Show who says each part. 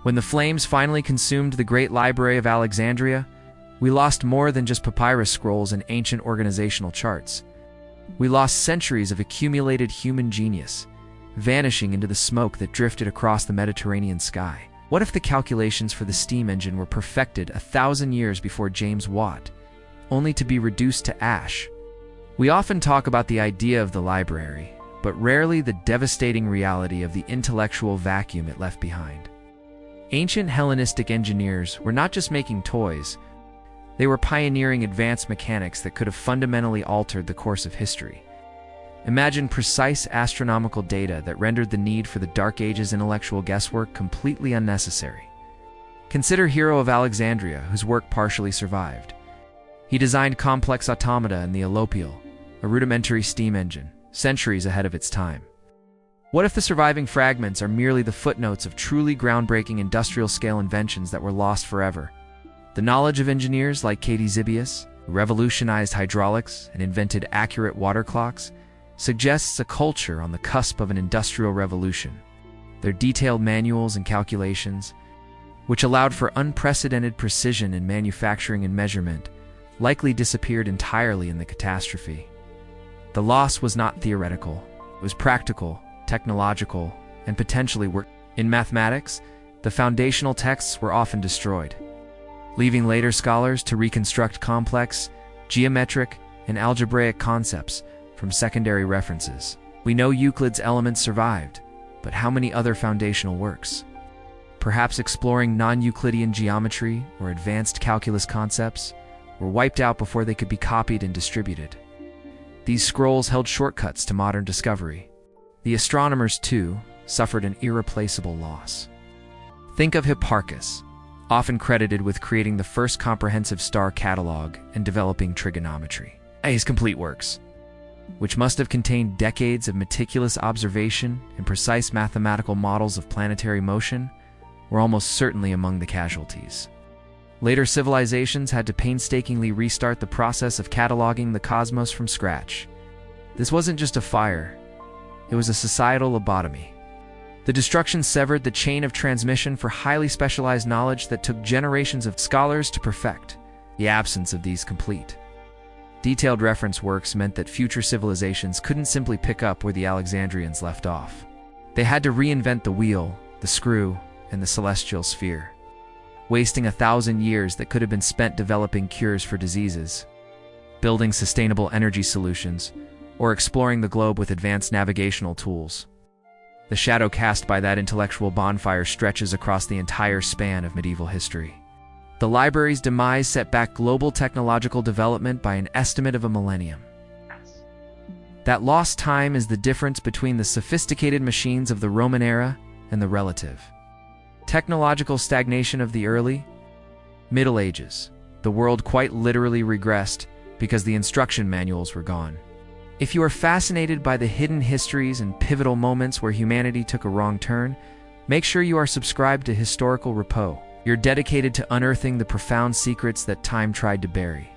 Speaker 1: When the flames finally consumed the great library of Alexandria, we lost more than just papyrus scrolls and ancient organizational charts. We lost centuries of accumulated human genius, vanishing into the smoke that drifted across the Mediterranean sky. What if the calculations for the steam engine were perfected 1,000 years before James Watt, only to be reduced to ash? We often talk about the idea of the library, but rarely the devastating reality of the intellectual vacuum it left behind. Ancient Hellenistic engineers were not just making toys, they were pioneering advanced mechanics that could have fundamentally altered the course of history. Imagine precise astronomical data that rendered the need for the Dark Ages intellectual guesswork completely unnecessary. Consider Hero of Alexandria, whose work partially survived. He designed complex automata in the Elopial, a rudimentary steam engine, centuries ahead of its time. What if the surviving fragments are merely the footnotes of truly groundbreaking industrial-scale inventions that were lost forever? The knowledge of engineers like Katie Zibius, who revolutionized hydraulics and invented accurate water clocks, suggests a culture on the cusp of an industrial revolution. Their detailed manuals and calculations, which allowed for unprecedented precision in manufacturing and measurement, likely disappeared entirely in the catastrophe. The loss was not theoretical, it was practical, technological, and potentially work. In mathematics, the foundational texts were often destroyed, leaving later scholars to reconstruct complex, geometric, and algebraic concepts from secondary references. We know Euclid's Elements survived, but how many other foundational works? Perhaps exploring non-Euclidean geometry or advanced calculus concepts were wiped out before they could be copied and distributed. These scrolls held shortcuts to modern discovery. The astronomers, too, suffered an irreplaceable loss. Think of Hipparchus, often credited with creating the first comprehensive star catalog and developing trigonometry. His complete works, which must have contained decades of meticulous observation and precise mathematical models of planetary motion, were almost certainly among the casualties. Later civilizations had to painstakingly restart the process of cataloging the cosmos from scratch. This wasn't just a fire, it was a societal lobotomy. The destruction severed the chain of transmission for highly specialized knowledge that took generations of scholars to perfect. The absence of these complete, detailed reference works meant that future civilizations couldn't simply pick up where the Alexandrians left off. They had to reinvent the wheel, the screw, and the celestial sphere, wasting 1,000 years that could have been spent developing cures for diseases, building sustainable energy solutions, or exploring the globe with advanced navigational tools. The shadow cast by that intellectual bonfire stretches across the entire span of medieval history. The library's demise set back global technological development by an estimate of a millennium. That lost time is the difference between the sophisticated machines of the Roman era and the relative technological stagnation of the early Middle Ages. The world quite literally regressed because the instruction manuals were gone. If you are fascinated by the hidden histories and pivotal moments where humanity took a wrong turn, make sure you are subscribed to Historical Repo. You're dedicated to unearthing the profound secrets that time tried to bury.